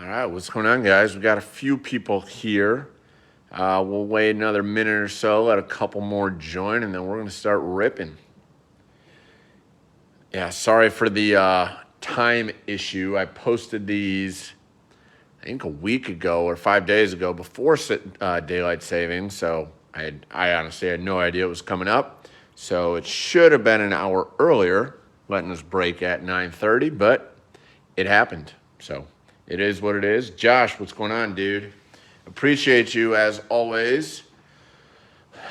All right, what's going on, guys? We got a few people here. We'll wait another minute or so, let a couple more join, and then we're going to start ripping. Yeah, sorry for the time issue. I posted these, I think, a week ago or 5 days ago before daylight savings, so I honestly had no idea it was coming up. So it should have been an hour earlier, letting us break at 9:30, but it happened. So it is what it is. Josh, what's going on, dude? Appreciate you as always.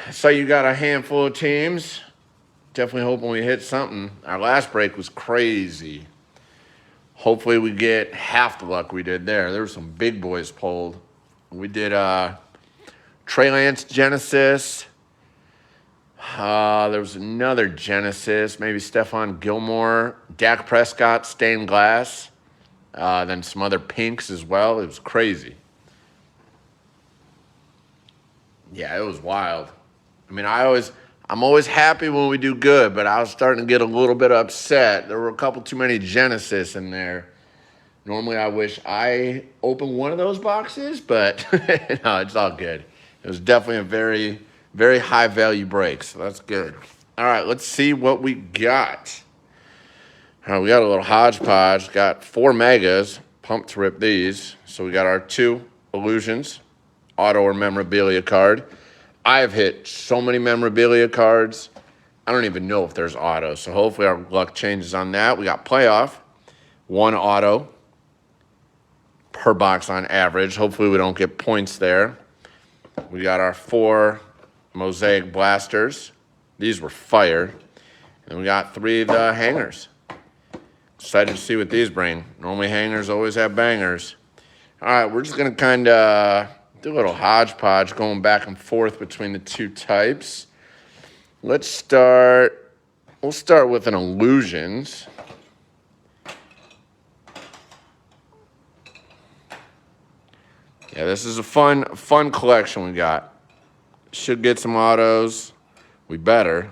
I saw you got a handful of teams. Definitely hoping we hit something. Our last break was crazy. Hopefully we get half the luck we did there. There were some big boys pulled. We did Trey Lance Genesis. There was another Genesis, maybe Stephon Gilmore. Dak Prescott Stained Glass. Then some other pinks as well. It was crazy. Yeah, it was wild. I mean, I'm always happy when we do good, but I was starting to get a little bit upset. There were a couple too many Genesis in there. Normally, I wish I opened one of those boxes, but no, it's all good. It was definitely a very, very high-value break, so that's good. All right, let's see what we got. All right, we got a little hodgepodge. Got 4 megas. Pumped to rip these. So we got our 2 illusions, auto or memorabilia card. I have hit so many memorabilia cards. I don't even know if there's auto, so hopefully our luck changes on that. We got playoff, 1 auto per box on average. Hopefully we don't get points there. We got our 4 Mosaic blasters. These were fire. And we got 3 of the hangers. Excited to see what these bring. Normally hangers always have bangers. All right, we're just going to kind of do a little hodgepodge going back and forth between the 2 types. We'll start with an illusions. Yeah, this is a fun collection we got. Should get some autos. We better.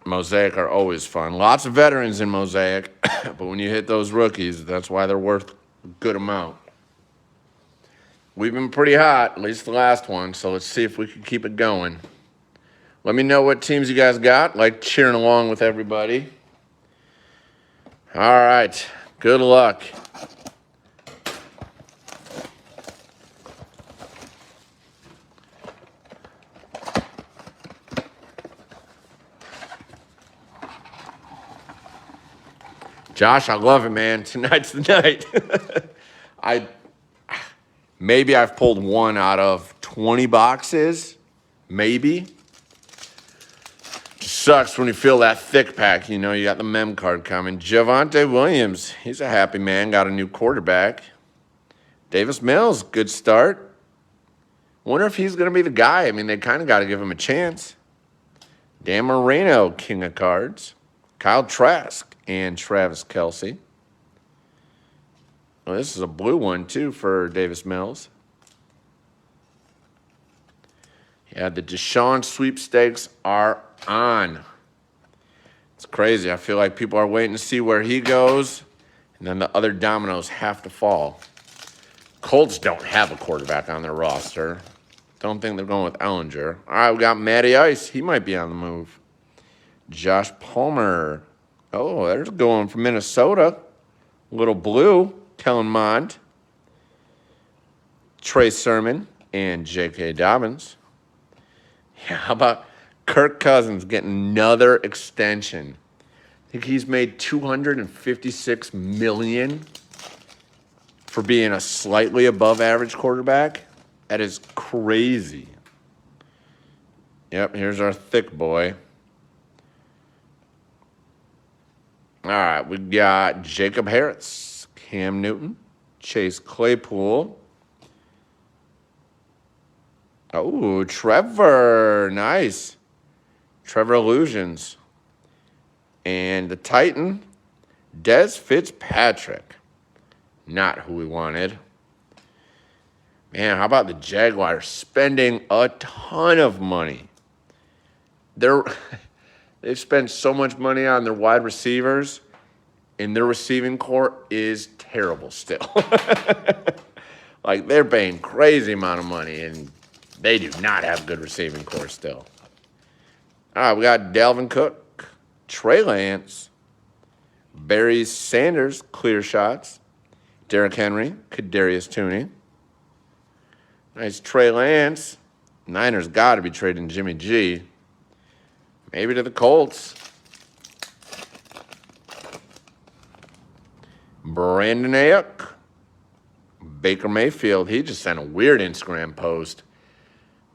Mosaic are always fun. Lots of veterans in Mosaic, but when you hit those rookies, that's why they're worth a good amount. We've been pretty hot, at least the last one, so let's see if we can keep it going. Let me know what teams you guys got. Like cheering along with everybody. All right, good luck. Josh, I love it, man. Tonight's the night. Maybe I've pulled 1 out of 20 boxes. Maybe. Just sucks when you feel that thick pack. You know, you got the mem card coming. Javonte Williams, he's a happy man. Got a new quarterback. Davis Mills, good start. Wonder if he's going to be the guy. I mean, they kind of got to give him a chance. Dan Marino, king of cards. Kyle Trask and Travis Kelce. Well, this is a blue one, too, for Davis Mills. Yeah, the Deshaun sweepstakes are on. It's crazy. I feel like people are waiting to see where he goes, and then the other dominoes have to fall. Colts don't have a quarterback on their roster. Don't think they're going with Ellinger. All right, we got Matty Ice. He might be on the move. Josh Palmer. Oh, there's going from Minnesota. Little blue. Kellen Mond. Trey Sermon and J.K. Dobbins. Yeah, how about Kirk Cousins getting another extension? I think he's made $256 million for being a slightly above average quarterback. That is crazy. Yep, here's our thick boy. All right, we got Jacob Harris, Cam Newton, Chase Claypool. Oh, Trevor, nice. Trevor Illusions. And the Titan, Dez Fitzpatrick. Not who we wanted. Man, how about the Jaguars spending a ton of money? They've spent so much money on their wide receivers, and their receiving core is terrible still. Like, they're paying crazy amount of money, and they do not have good receiving core still. All right, we got Dalvin Cook, Trey Lance, Barry Sanders, clear shots, Derrick Henry, Kadarius Toney. Nice Trey Lance. Niners got to be trading Jimmy G. Maybe to the Colts. Brandon Ayuk, Baker Mayfield. He just sent a weird Instagram post,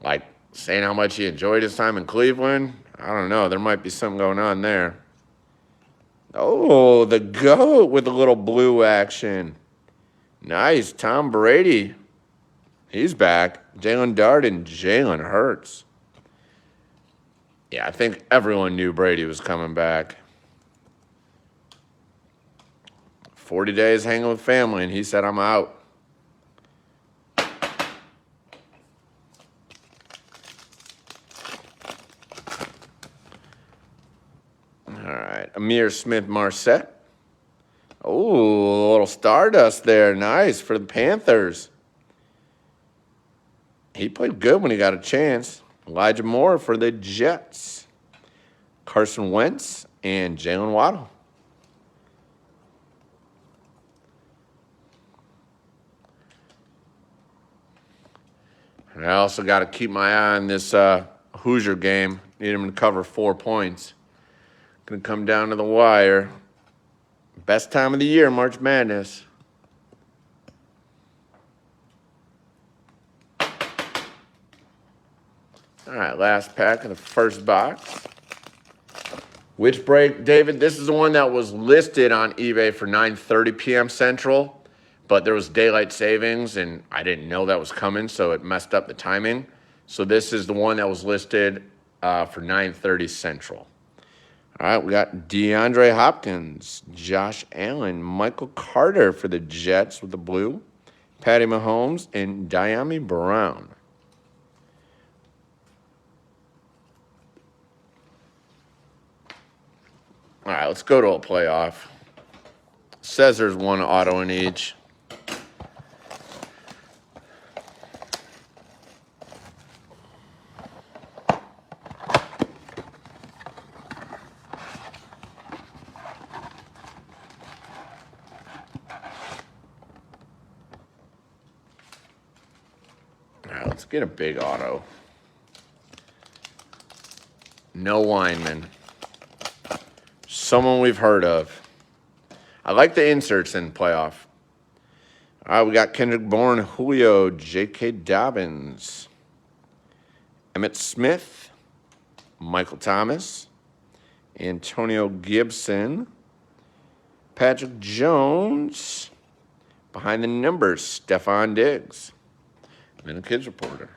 like saying how much he enjoyed his time in Cleveland. I don't know. There might be something going on there. Oh, the GOAT with a little blue action. Nice. Tom Brady. He's back. Jalen Dart and Jalen Hurts. Yeah, I think everyone knew Brady was coming back. 40 days hanging with family, and he said, I'm out. All right, Amir Smith-Marset. Oh, a little Stardust there. Nice for the Panthers. He played good when he got a chance. Elijah Moore for the Jets. Carson Wentz and Jalen Waddle. And I also got to keep my eye on this Hoosier game. Need him to cover 4 points. Going to come down to the wire. Best time of the year, March Madness. All right, last pack of the first box. Which break, David? This is the one that was listed on eBay for 9:30 p.m. Central, but there was daylight savings, and I didn't know that was coming, so it messed up the timing. So this is the one that was listed for 9:30 Central. All right, we got DeAndre Hopkins, Josh Allen, Michael Carter for the Jets with the blue, Patty Mahomes, and Diami Brown. All right, let's go to a playoff. Says there's one auto in each. All right, let's get a big auto. No lineman. Someone we've heard of. I like the inserts in playoff. All right, we got Kendrick Bourne, Julio, J.K. Dobbins, Emmitt Smith, Michael Thomas, Antonio Gibson, Patrick Jones, behind the numbers, Stephon Diggs, and then a kids reporter.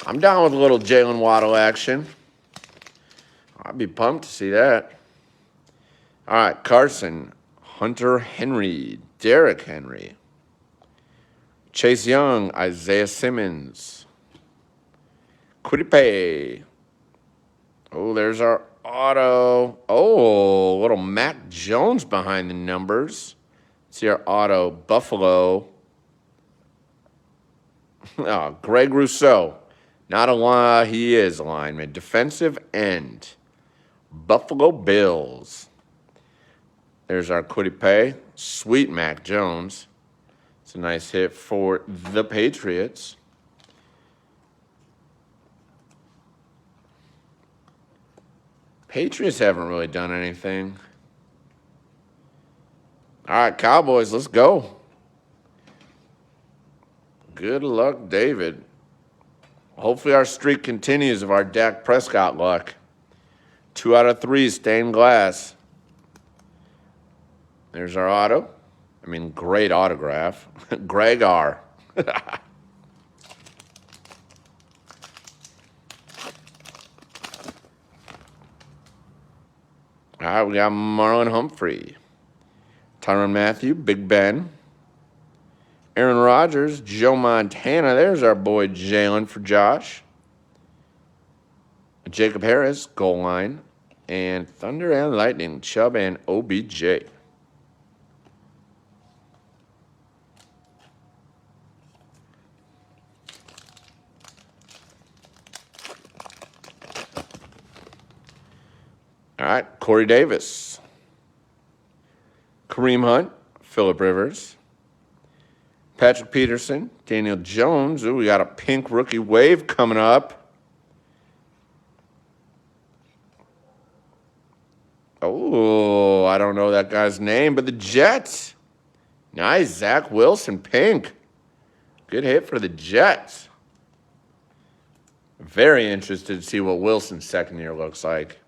I'm down with a little Jalen Waddle action. I'd be pumped to see that. All right, Carson, Hunter Henry, Derrick Henry, Chase Young, Isaiah Simmons, Kwity Paye. Oh, there's our auto. Oh, a little Mac Jones behind the numbers. See our auto, Buffalo. Oh, Greg Rousseau. Not a line, he is a lineman. Defensive end. Buffalo Bills. There's our Kwity Paye. Sweet Mac Jones. It's a nice hit for the Patriots. Patriots haven't really done anything. All right, Cowboys, let's go. Good luck, David. Hopefully our streak continues of our Dak Prescott luck. 2 out of 3 stained glass. There's our auto. I mean, great autograph. Greg R. All right, we got Marlon Humphrey, Tyrann Mathieu, Big Ben, Aaron Rodgers, Joe Montana. There's our boy Jalen for Josh. Jacob Harris, goal line. And Thunder and Lightning, Chubb and OBJ. All right, Corey Davis. Kareem Hunt, Phillip Rivers. Patrick Peterson, Daniel Jones. Ooh, we got a pink rookie wave coming up. Oh, I don't know that guy's name, but the Jets. Nice, Zach Wilson, pink. Good hit for the Jets. Very interested to see what Wilson's second year looks like.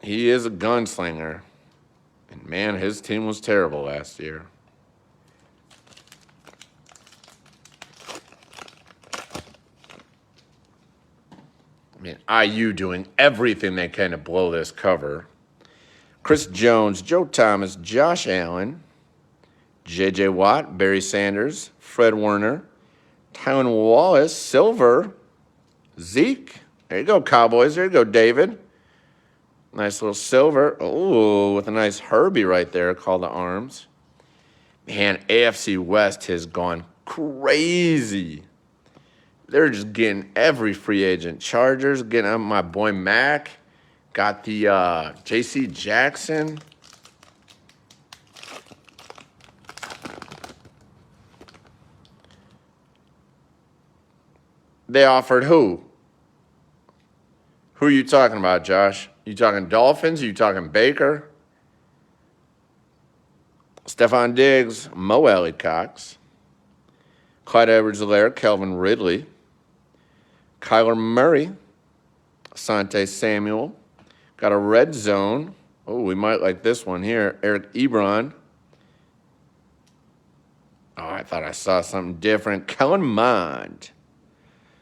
He is a gunslinger. And, man, his team was terrible last year. I mean, IU doing everything they can to blow this cover. Chris Jones, Joe Thomas, Josh Allen, J.J. Watt, Barry Sanders, Fred Warner, Tylen Wallace, Silver, Zeke. There you go, Cowboys. There you go, David. Nice little silver. Oh, with a nice Herbie right there, called the arms. Man, AFC West has gone crazy. They're just getting every free agent. Chargers getting up my boy Mac. Got the J.C. Jackson. They offered who? Who are you talking about, Josh? You talking Dolphins? You talking Baker? Stephon Diggs, Mo Alley-Cox. Clyde Edwards-Helaire, Calvin Ridley. Kyler Murray, Asante Samuel. Got a red zone. Oh, we might like this one here. Eric Ebron. Oh, I thought I saw something different. Kellen Mond.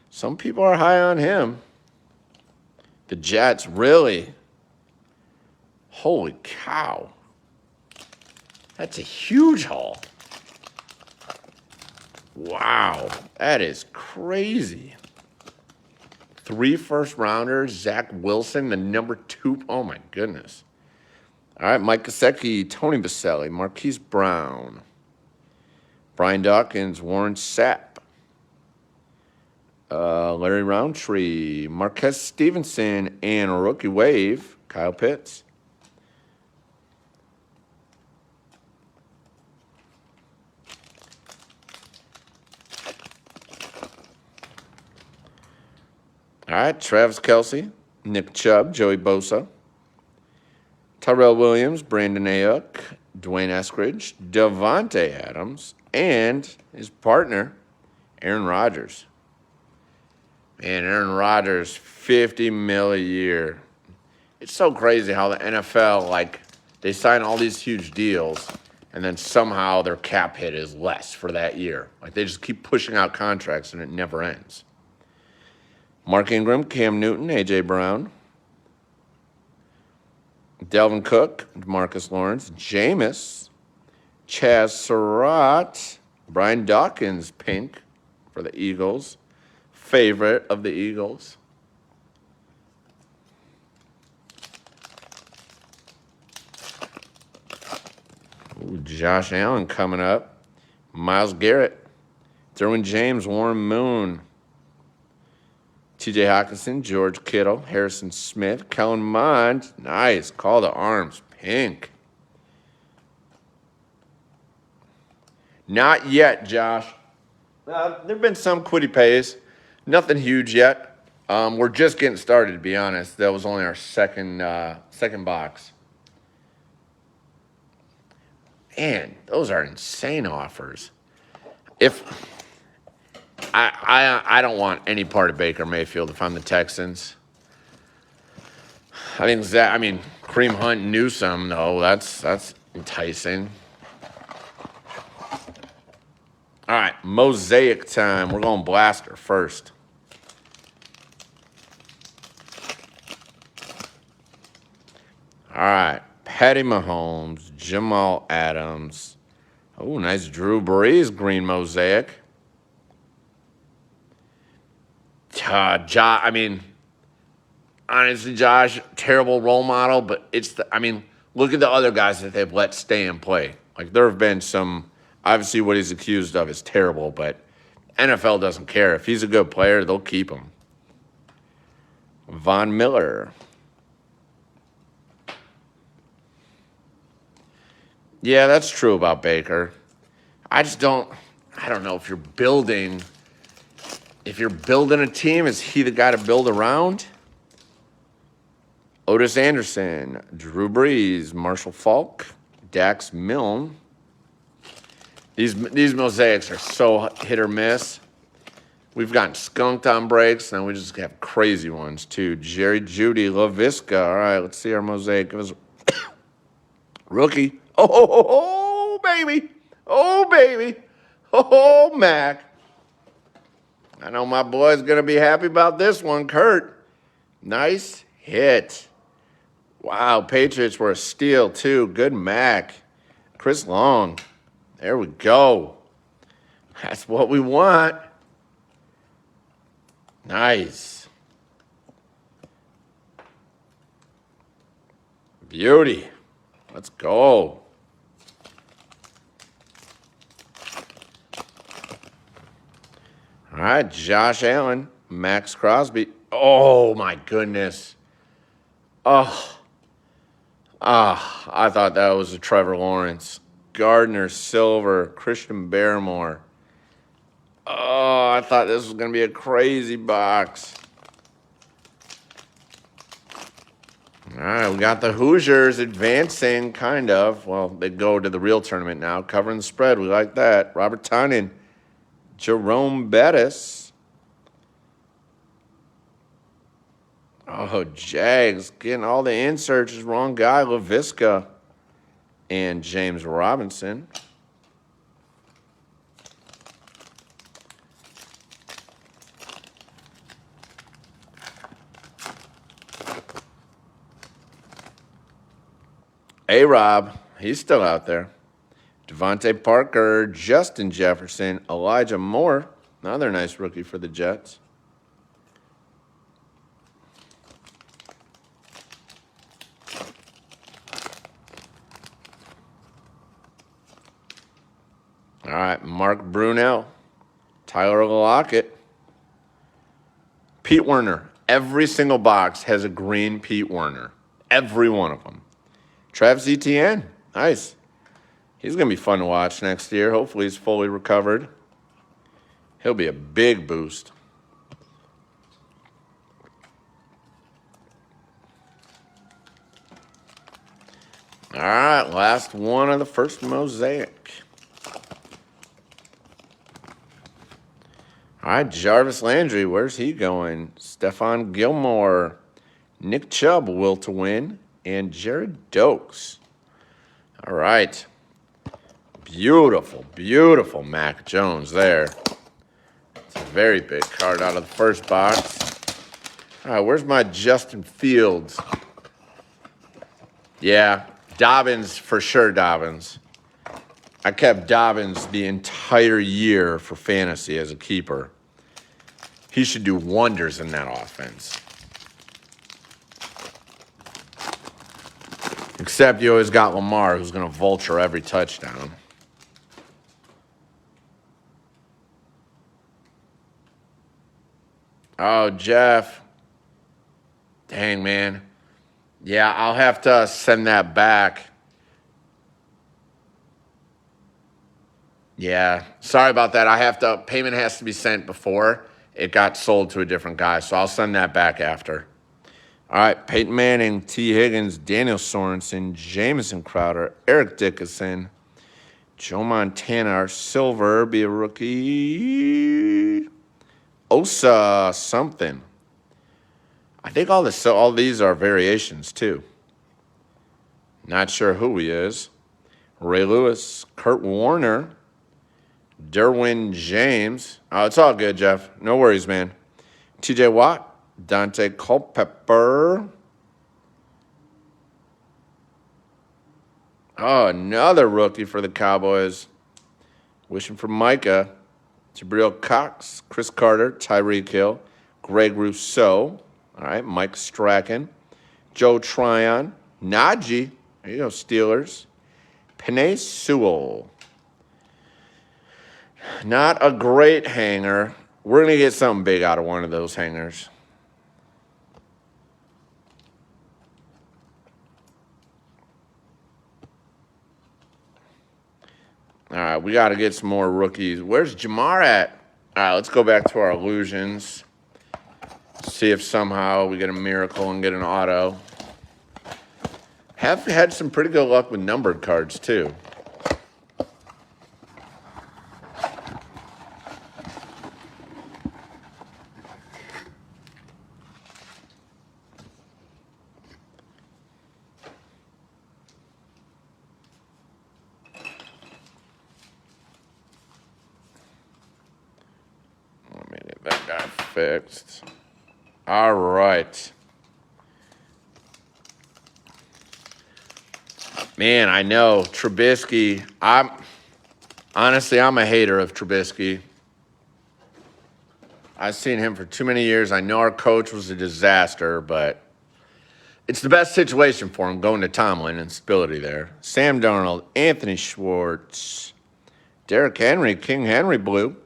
Some people are high on him. The Jets, really? Holy cow. That's a huge haul. Wow, that is crazy. 3 first-rounders, Zach Wilson, the number 2. Oh, my goodness. All right, Mike Gesicki, Tony Baselli, Marquise Brown, Brian Dawkins, Warren Sapp, Larry Roundtree, Marquez Stevenson, and rookie wave, Kyle Pitts. All right, Travis Kelce, Nick Chubb, Joey Bosa, Tyrell Williams, Brandon Ayuk, Dwayne Eskridge, Devontae Adams, and his partner, Aaron Rodgers. Man, Aaron Rodgers, $50 million a year. It's so crazy how the NFL, like, they sign all these huge deals, and then somehow their cap hit is less for that year. Like, they just keep pushing out contracts, and it never ends. Mark Ingram, Cam Newton, A.J. Brown, Delvin Cook, DeMarcus Lawrence, Jameis, Chaz Surratt, Brian Dawkins, pink for the Eagles, favorite of the Eagles. Ooh, Josh Allen coming up, Myles Garrett, Derwin James, Warren Moon, T.J. Hockenson, George Kittle, Harrison Smith, Kellen Mond. Nice. Call to arms. Pink. Not yet, Josh. There have been some quitty pays. Nothing huge yet. We're just getting started, to be honest. That was only our second box. Man, those are insane offers. I don't want any part of Baker Mayfield if I'm the Texans. I think Kareem Hunt, Newsome, though, that's enticing. All right, Mosaic time. We're going Blaster first. All right, Patty Mahomes, Jamal Adams. Oh, nice Drew Brees, green Mosaic. honestly, Josh, terrible role model, but I mean, look at the other guys that they've let stay and play. Like, there have been some, obviously what he's accused of is terrible, but NFL doesn't care. If he's a good player, they'll keep him. Von Miller. Yeah, that's true about Baker. I don't know if you're building a team, is he the guy to build around? Otis Anderson, Drew Brees, Marshall Faulk, Dax Milne. These mosaics are so hit or miss. We've gotten skunked on breaks, and we just have crazy ones, too. Jerry Jeudy, LaVisca. All right, let's see our mosaic. It was rookie. Oh, baby. Oh, baby. Oh, Mac. I know my boy's going to be happy about this one, Kurt. Nice hit. Wow, Patriots were a steal, too. Good Mac. Chris Long. There we go. That's what we want. Nice. Beauty. Let's go. All right, Josh Allen, Max Crosby. Oh, my goodness. Oh, I thought that was a Trevor Lawrence. Gardner, Silver, Christian Barrymore. Oh, I thought this was going to be a crazy box. All right, we got the Hoosiers advancing, kind of. Well, they go to the real tournament now, covering the spread. We like that. Robert Tynan, Jerome Bettis. Oh, Jags, getting all the inserts. Wrong guy, LaVisca and James Robinson. A-Rob, he's still out there. Devontae Parker, Justin Jefferson, Elijah Moore. Another nice rookie for the Jets. All right, Mark Brunell, Tyler Lockett, Pete Werner. Every single box has a green Pete Werner. Every one of them. Travis Etienne, nice. He's going to be fun to watch next year. Hopefully he's fully recovered. He'll be a big boost. All right, last one of the first mosaic. All right, Jarvis Landry, where's he going? Stephon Gilmore, Nick Chubb, will to win, and Jared Dokes. All right. Beautiful, beautiful Mac Jones there. It's a very big card out of the first box. All right, where's my Justin Fields? Yeah, Dobbins, for sure, Dobbins. I kept Dobbins the entire year for fantasy as a keeper. He should do wonders in that offense. Except you always got Lamar, who's going to vulture every touchdown. Oh, Jeff. Dang, man. Yeah, I'll have to send that back. Yeah, sorry about that. Payment has to be sent before it got sold to a different guy, so I'll send that back after. All right, Peyton Manning, T. Higgins, Daniel Sorensen, Jamison Crowder, Eric Dickerson, Joe Montana, our silver, be a rookie. Osa something. I think all these are variations, too. Not sure who he is. Ray Lewis, Kurt Warner, Derwin James. Oh, it's all good, Jeff. No worries, man. T.J. Watt, Dante Culpepper. Oh, another rookie for the Cowboys. Wishing for Micah. Jabril Cox, Chris Carter, Tyreek Hill, Greg Rousseau. All right, Mike Strachan. Joe Tryon. Najee. There you go, Steelers. Penei Sewell. Not a great hanger. We're going to get something big out of one of those hangers. All right, we got to get some more rookies. Where's Jamar at? All right, let's go back to our illusions. See if somehow we get a miracle and get an auto. Have had some pretty good luck with numbered cards, too. Let me get that guy fixed. All right. Man, I know Trubisky. I'm a hater of Trubisky. I've seen him for too many years. I know our coach was a disaster, but it's the best situation for him going to Tomlin and stability there. Sam Darnold, Anthony Schwartz, Derrick Henry, King Henry blue,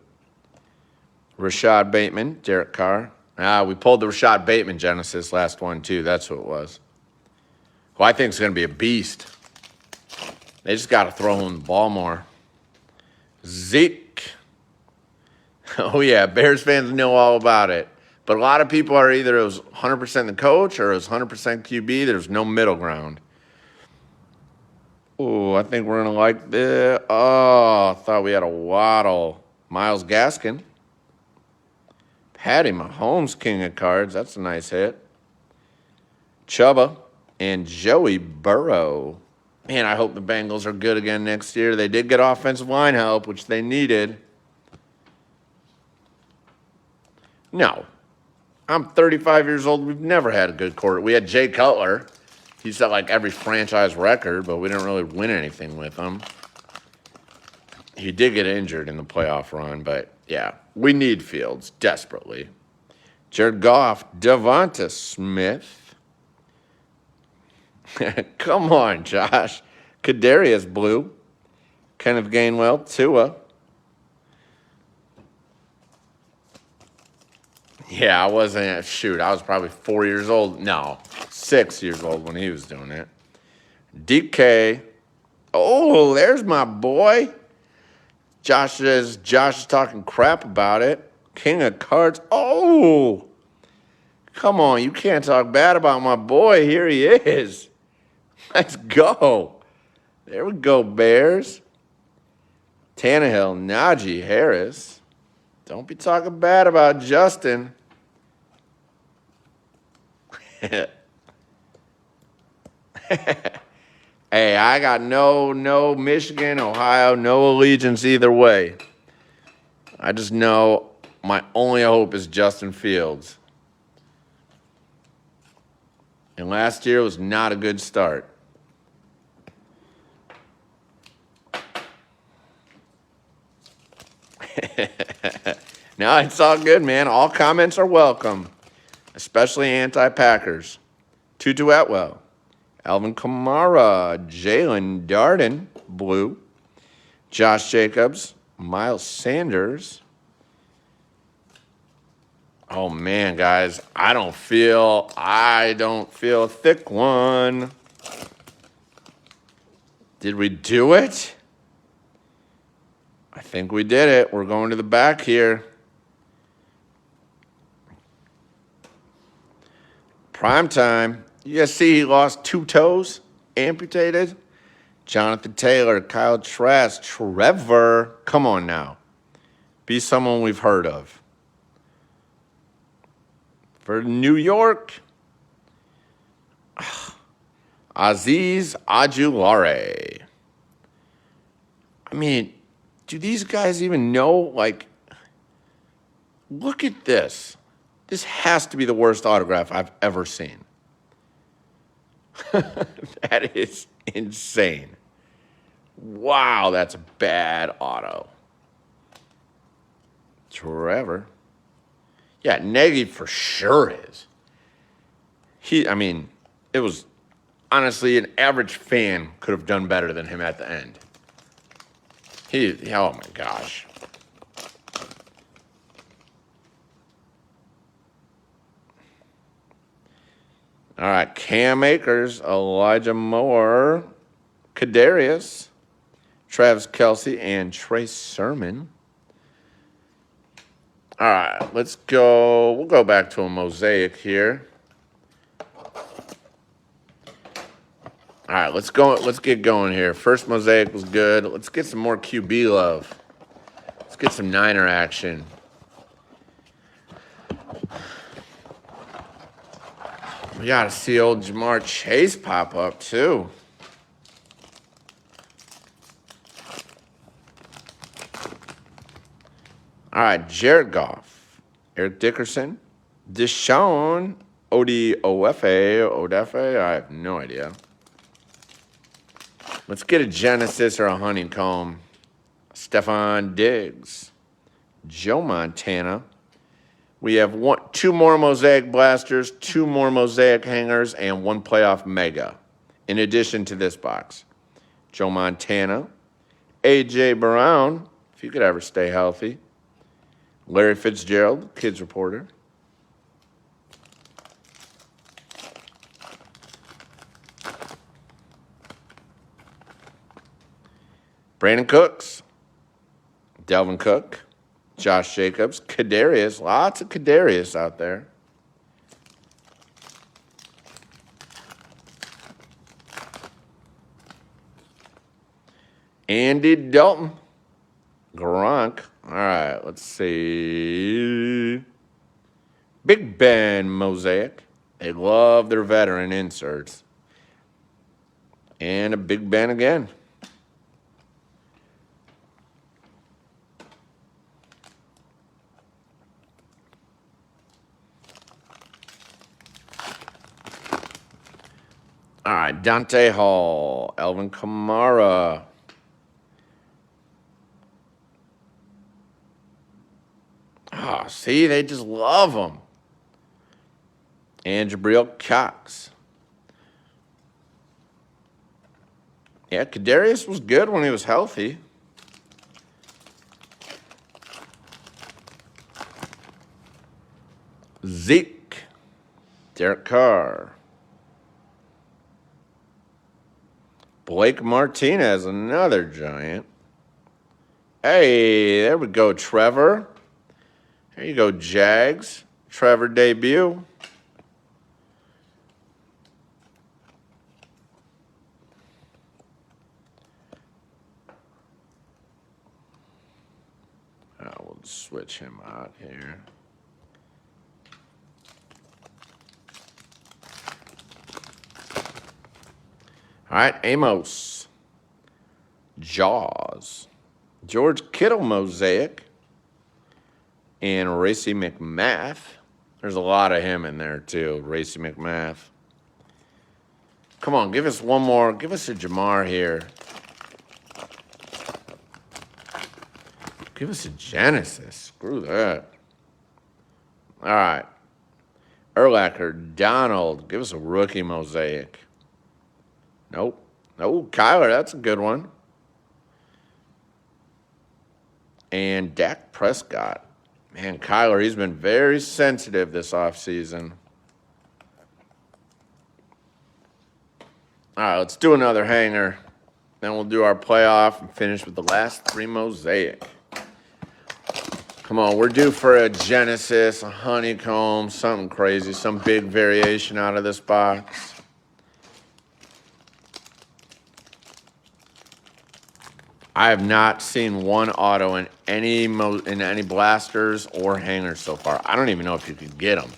Rashad Bateman, Derek Carr. We pulled the Rashad Bateman Genesis last one, too. That's who it was. Who I think is going to be a beast. They just got to throw him the ball more. Zeke. Oh, yeah, Bears fans know all about it. But a lot of people are either it was 100% the coach or it was 100% QB. There's no middle ground. Oh, I think we're going to like this. Oh, I thought we had a Waddle. Myles Gaskin. Patty Mahomes, king of cards. That's a nice hit. Chuba and Joey Burrow. Man, I hope the Bengals are good again next year. They did get offensive line help, which they needed. No. I'm 35 years old. We've never had a good quarter. We had Jay Cutler. He set like every franchise record, but we didn't really win anything with him. He did get injured in the playoff run, but yeah, we need Fields desperately. Jared Goff, Devonta Smith. Come on, Josh. Kadarius blue. Kenneth Gainwell, Tua. Yeah, I wasn't. Shoot, I was probably 4 years old. No, 6 years old when he was doing it. DK. Oh, there's my boy. Josh is talking crap about it. King of cards. Oh, come on. You can't talk bad about my boy. Here he is. Let's go. There we go, Bears. Tannehill, Najee Harris. Don't be talking bad about Justin. Hey, I got no Michigan, Ohio, no allegiance either way. I just know my only hope is Justin Fields. And last year was not a good start. No, it's all good, man. All comments are welcome, especially anti-Packers. Tutu Atwell. Alvin Kamara, Jalen Darden, blue. Josh Jacobs, Miles Sanders. Oh, man, guys, I don't feel a thick one. Did we do it? I think we did it. We're going to the back here. Prime time. You guys see he lost 2 toes, amputated. Jonathan Taylor, Kyle Trask, Trevor. Come on now. Be someone we've heard of. For New York, Aziz Ajulare. I mean, do these guys even know? Like, look at this. This has to be the worst autograph I've ever seen. That is insane. Wow, that's a bad auto. Trevor. Yeah, Nagy for sure is. I mean, it was honestly an average fan could have done better than him at the end. Oh my gosh. All right, Cam Akers, Elijah Moore, Kadarius, Travis Kelce, and Trey Sermon. All right, let's go. We'll go back to a mosaic here. All right, let's go. Let's get going here. First mosaic was good. Let's get some more QB love. Let's get some Niner action. We got to see old Jamar Chase pop up, too. All right, Jared Goff, Eric Dickerson, Deshaun Odefe. I have no idea. Let's get a Genesis or a Honeycomb. Stephon Diggs, Joe Montana. We have two more Mosaic Blasters, 2 more Mosaic Hangers, and 1 playoff Mega. In addition to this box, Joe Montana, A.J. Brown, if you could ever stay healthy, Larry Fitzgerald, Kids Reporter, Brandon Cooks, Delvin Cook, Josh Jacobs, Kadarius, lots of Kadarius out there. Andy Dalton, Gronk. All right, let's see. Big Ben Mosaic. They love their veteran inserts. And a Big Ben again. All right, Dante Hall, Alvin Kamara. Oh, see, they just love him. And Jabril Cox. Yeah, Kadarius was good when he was healthy. Zeke, Derek Carr. Blake Martinez, another Giant. Hey, there we go, Trevor. There you go, Jags. Trevor debut. We'll switch him out here. All right, Amos. Jaws. George Kittle Mosaic. And Racy McMath. There's a lot of him in there, too. Racy McMath. Come on, give us one more. Give us a Jamar here. Give us a Genesis. Screw that. All right. Urlacher, Donald. Give us a rookie Mosaic. Nope. Oh, Kyler, that's a good one. And Dak Prescott. Man, Kyler, he's been very sensitive this offseason. All right, let's do another hanger. Then we'll do our playoff and finish with the last 3 Mosaic. Come on, we're due for a Genesis, a Honeycomb, something crazy, some big variation out of this box. I have not seen one auto in any blasters or hangers so far. I don't even know if you could get them.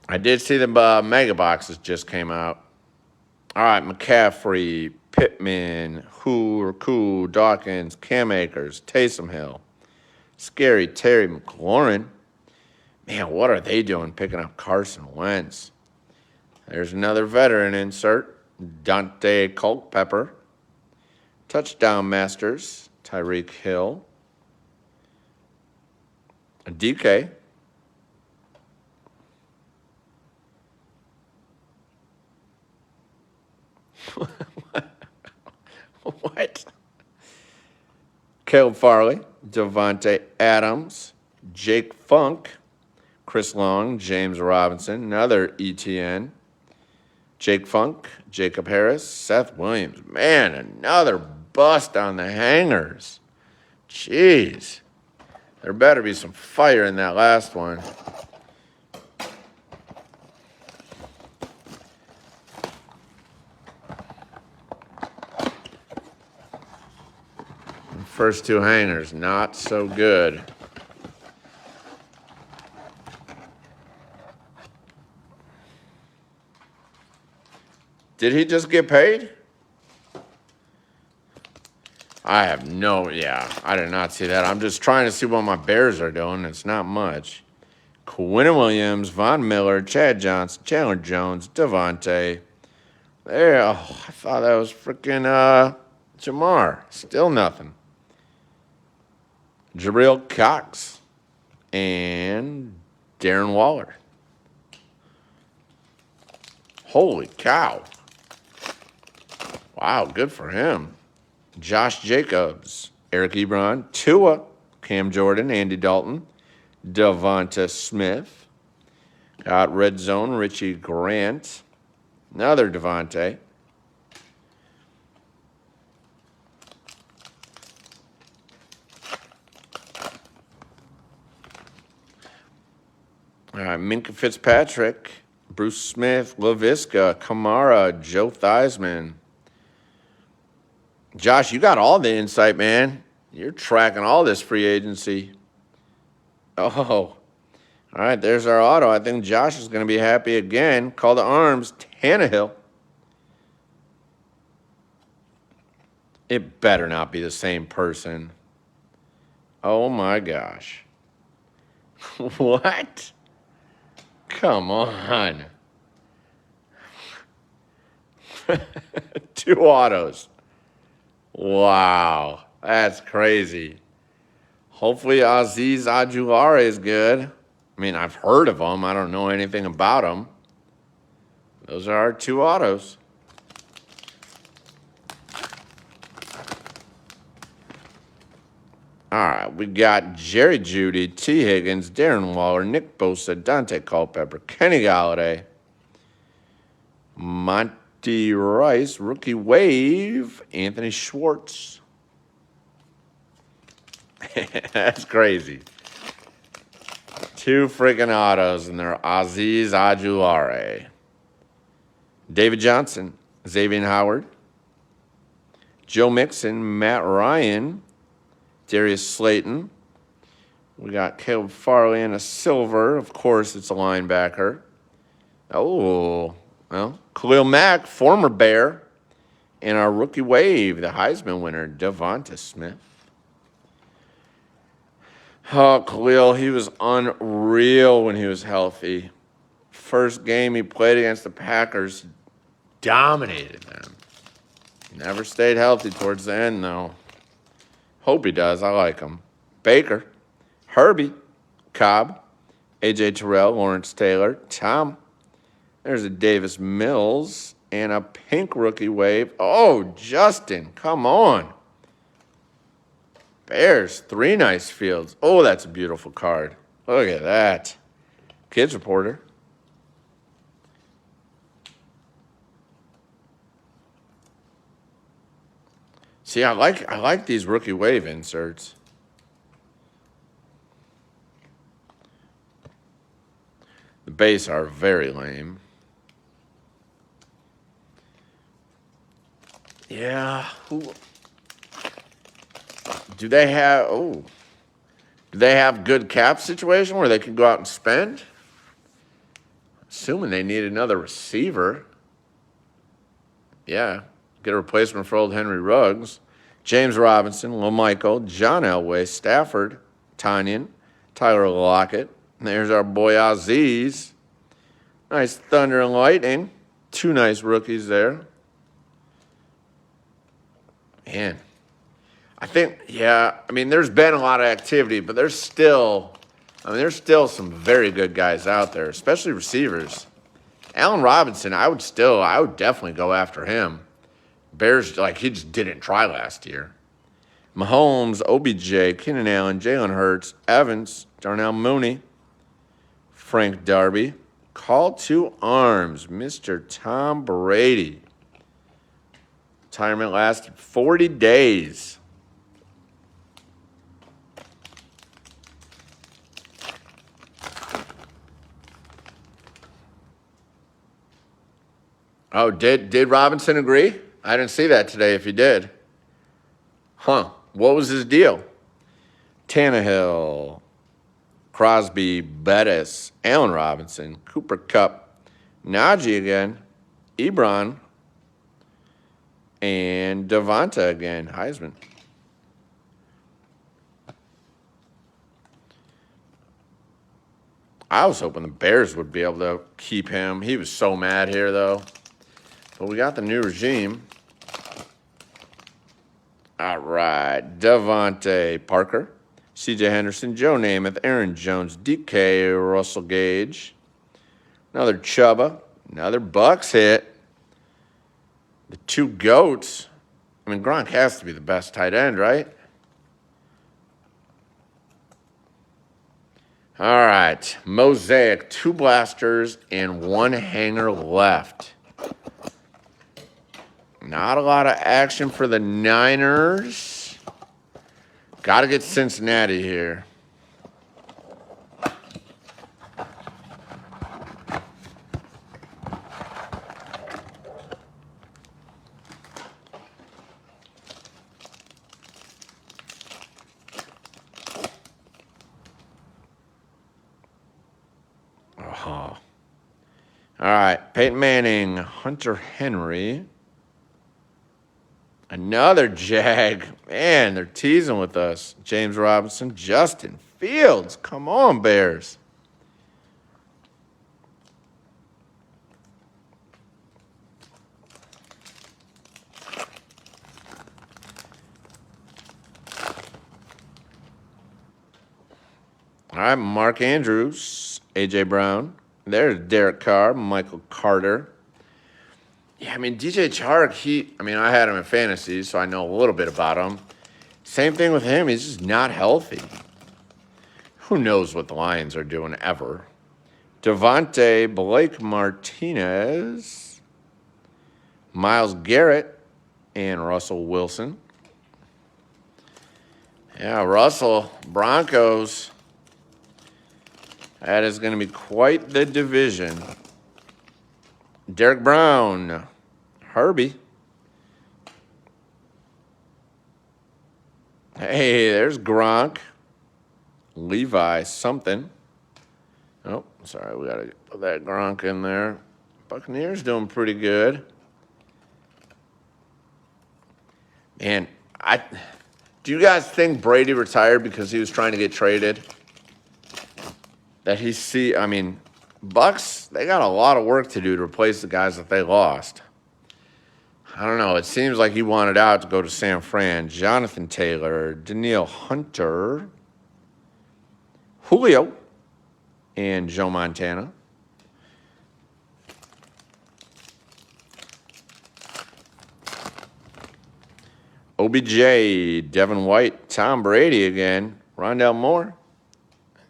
I did see the mega boxes just came out. All right, McCaffrey, Pittman, Koo, Dawkins, Cam Akers, Taysom Hill, Scary Terry McLaurin. Man, what are they doing picking up Carson Wentz? There's another veteran insert, Dante Culpepper. Touchdown Masters, Tyreek Hill. DK. What? Caleb Farley, Devontae Adams, Jake Funk, Chris Long, James Robinson, another ETN, Jake Funk, Jacob Harris, Seth Williams. Man, another bust on the hangers. Jeez. There better be some fire in that last one. First two hangers, not so good. Did he just get paid? I have no, I did not see that. I'm just trying to see what my Bears are doing. It's not much. Quinn Williams, Von Miller, Chad Johnson, Chandler Jones, Devontae. There, I thought that was freaking Jamar. Still nothing. Jabril Cox and Darren Waller. Holy cow. Wow, good for him. Josh Jacobs, Eric Ebron, Tua, Cam Jordan, Andy Dalton, Devonta Smith. Got Red Zone, Richie Grant. Another Devontae. All right, Minka Fitzpatrick, Bruce Smith, LaVisca, Kamara, Joe Theismann. Josh, you got all the insight, man. You're tracking all this free agency. Oh, all right, there's our auto. I think Josh is going to be happy again. Call to arms, Tannehill. It better not be the same person. Oh, my gosh. What? Come on. 2 autos. Wow, that's crazy. Hopefully Azeez Ojulari is good. I mean, I've heard of him. I don't know anything about him. Those are our 2 autos. All right, we got Jerry Jeudy, T. Higgins, Darren Waller, Nick Bosa, Dante Culpepper, Kenny Galladay, Monty Rice, rookie wave, Anthony Schwartz. That's crazy. 2 freaking autos, and they're Azeez Ojulari. David Johnson, Xavier Howard, Joe Mixon, Matt Ryan, Darius Slayton. We got Caleb Farley in a silver. Of course, it's a linebacker. Oh, well, Khalil Mack, former Bear. And our rookie wave, the Heisman winner, Devonta Smith. Oh, Khalil, he was unreal when he was healthy. First game he played against the Packers, dominated them. Never stayed healthy towards the end, though. Hope he does. I like him. Baker, Herbie, Cobb, A.J. Terrell, Lawrence Taylor, Tom. There's a Davis Mills and a pink rookie wave. Oh, Justin, come on. Bears, 3 nice fields. Oh, that's a beautiful card. Look at that. Kids Reporter. See, I like these rookie wave inserts. The base are very lame. Yeah. Do they have good cap situation where they can go out and spend? Assuming they need another receiver. Yeah. Get a replacement for old Henry Ruggs. James Robinson, LaMichael, John Elway, Stafford, Tanyan, Tyler Lockett. And there's our boy Azeez. Nice Thunder and Lightning. 2 nice rookies there. Man. I think, there's been a lot of activity, but there's still some very good guys out there, especially receivers. Allen Robinson, I would definitely go after him. Bears, like, he just didn't try last year. Mahomes, OBJ, Keenan Allen, Jalen Hurts, Evans, Darnell Mooney, Frank Darby. Call to arms, Mr. Tom Brady. Retirement lasted 40 days. Oh, did Robinson agree? I didn't see that today if he did. Huh. What was his deal? Tannehill, Crosby, Bettis, Allen Robinson, Cooper Kupp, Najee again, Ebron, and Devonta again, Heisman. I was hoping the Bears would be able to keep him. He was so mad here, though. But we got the new regime. All right. Devontae Parker, C.J. Henderson, Joe Namath, Aaron Jones, DK, Russell Gage. Another Chuba. Another Bucks hit. The two GOATs. I mean, Gronk has to be the best tight end, right? All right. Mosaic, 2 blasters and 1 hanger left. Not a lot of action for the Niners. Got to get Cincinnati here. Oh. All right. Peyton Manning, Hunter Henry. Another Jag. Man, they're teasing with us. James Robinson, Justin Fields. Come on, Bears. All right, Mark Andrews, A.J. Brown. There's Derek Carr, Michael Carter. Yeah, I mean, DJ Chark, I had him in fantasy, so I know a little bit about him. Same thing with him. He's just not healthy. Who knows what the Lions are doing ever? Devontae, Blake Martinez, Myles Garrett, and Russell Wilson. Yeah, Russell, Broncos. That is going to be quite the division. Derek Brown, Herbie. Hey, there's Gronk. Levi something. Oh, sorry, we got to put that Gronk in there. Buccaneers doing pretty good. Man, do you guys think Brady retired because he was trying to get traded? Bucks, they got a lot of work to do to replace the guys that they lost. I don't know. It seems like he wanted out to go to San Fran. Jonathan Taylor, Danielle Hunter, Julio, and Joe Montana. OBJ, Devin White, Tom Brady again, Rondale Moore.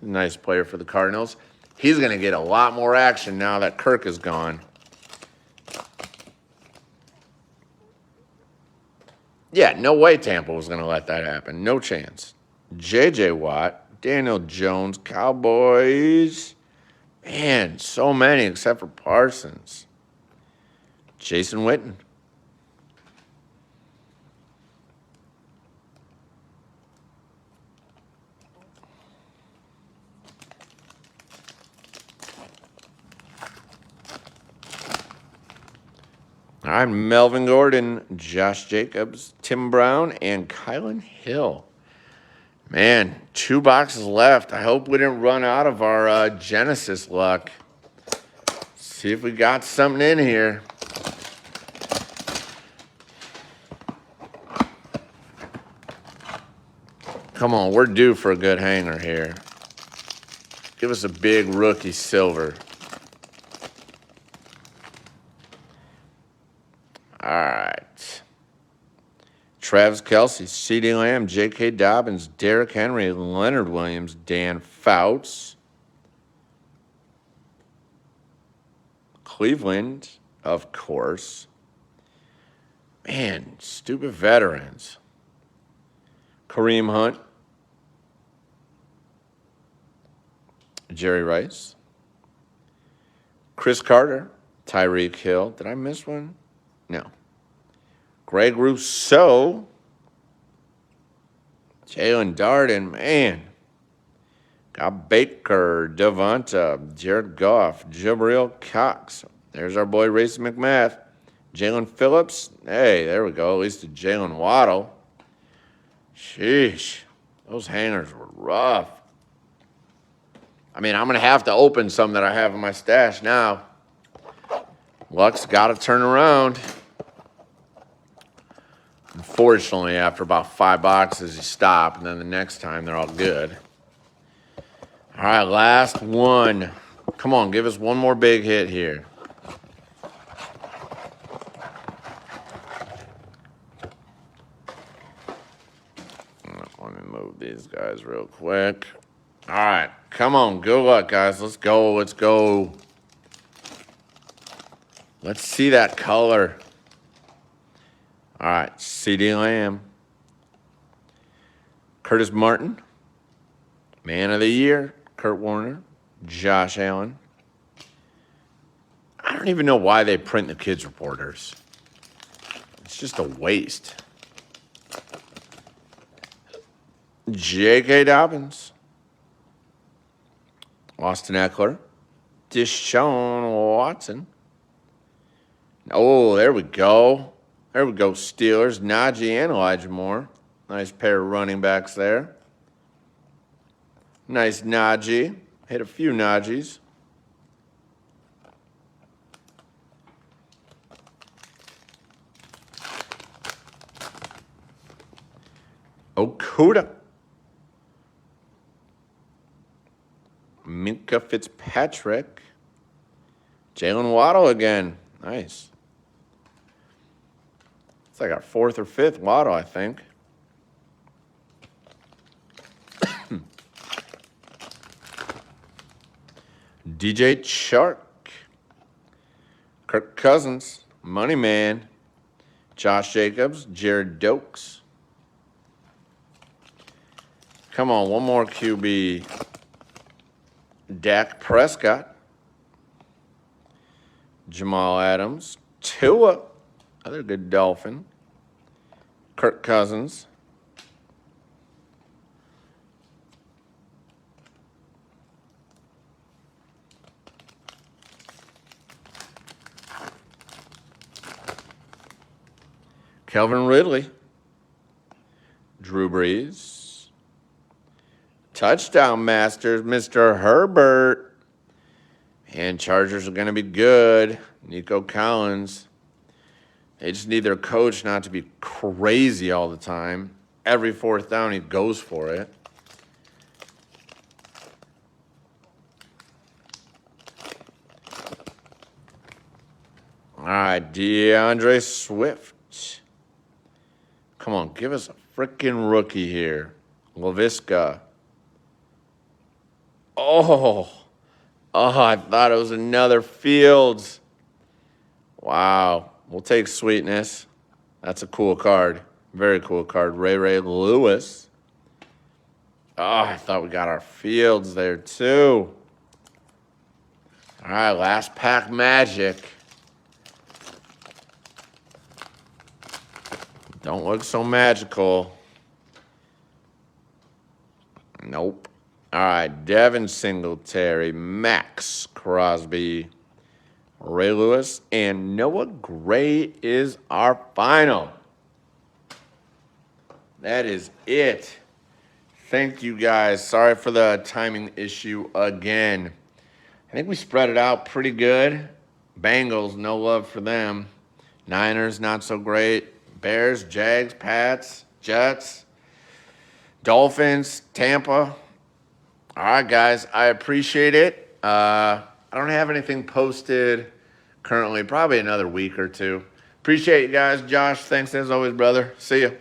Nice player for the Cardinals. He's going to get a lot more action now that Kirk is gone. Yeah, no way Tampa was going to let that happen. No chance. J.J. Watt, Daniel Jones, Cowboys. Man, so many except for Parsons. Jason Witten. All right, Melvin Gordon, Josh Jacobs, Tim Brown, and Kylan Hill. Man, 2 boxes left. I hope we didn't run out of our Genesis luck. See if we got something in here. Come on, we're due for a good hanger here. Give us a big rookie silver. All right. Travis Kelce, CeeDee Lamb, J.K. Dobbins, Derrick Henry, Leonard Williams, Dan Fouts. Cleveland, of course. Man, stupid veterans. Kareem Hunt. Jerry Rice. Chris Carter. Tyreek Hill. Did I miss one? No. Greg Rousseau. Jalen Darden. Man. Got Baker. Devonta. Jared Goff. Jabril Cox. There's our boy Racey McMath. Jalen Phillips. Hey, there we go. At least a Jalen Waddle. Sheesh. Those hangers were rough. I mean, I'm going to have to open some that I have in my stash now. Luck's got to turn around. Unfortunately, after about 5 boxes, you stop, and then the next time they're all good. All right, last one. Come on, give us one more big hit here. Let me move these guys real quick. All right, come on, good luck, guys. Let's go, let's go. Let's see that color. All right, CeeDee Lamb. Curtis Martin. Man of the Year, Kurt Warner. Josh Allen. I don't even know why they print the kids' reporters. It's just a waste. J.K. Dobbins. Austin Eckler. Deshaun Watson. Oh, there we go. There we go, Steelers. Najee and Elijah Moore. Nice pair of running backs there. Nice Najee. Hit a few Najees. Okuda. Minka Fitzpatrick. Jalen Waddle again. Nice. It's like our 4th or 5th Waddle, I think. DJ Chark. Kirk Cousins. Money Man. Josh Jacobs. Jared Dokes. Come on, one more QB. Dak Prescott. Jamal Adams. Tua. Other good Dolphin. Kirk Cousins. Calvin Ridley. Drew Brees. Touchdown Masters, Mr. Herbert. And Chargers are going to be good. Nico Collins. They just need their coach not to be crazy all the time. Every 4th down, he goes for it. All right, DeAndre Swift. Come on, give us a freaking rookie here. LaVisca. Oh, I thought it was another Fields. Wow. We'll take Sweetness. That's a cool card. Very cool card. Ray Lewis. Oh, I thought we got our Fields there too. All right, last pack Magic. Don't look so magical. Nope. All right, Devin Singletary, Max Crosby, Ray Lewis, and Noah Gray is our final. That is it. Thank you, guys. Sorry for the timing issue again. I think we spread it out pretty good. Bengals, no love for them. Niners, not so great. Bears, Jags, Pats, Jets, Dolphins, Tampa. All right, guys, I appreciate it. I don't have anything posted currently, probably another week or two. Appreciate you guys. Josh, thanks as always, brother. See ya.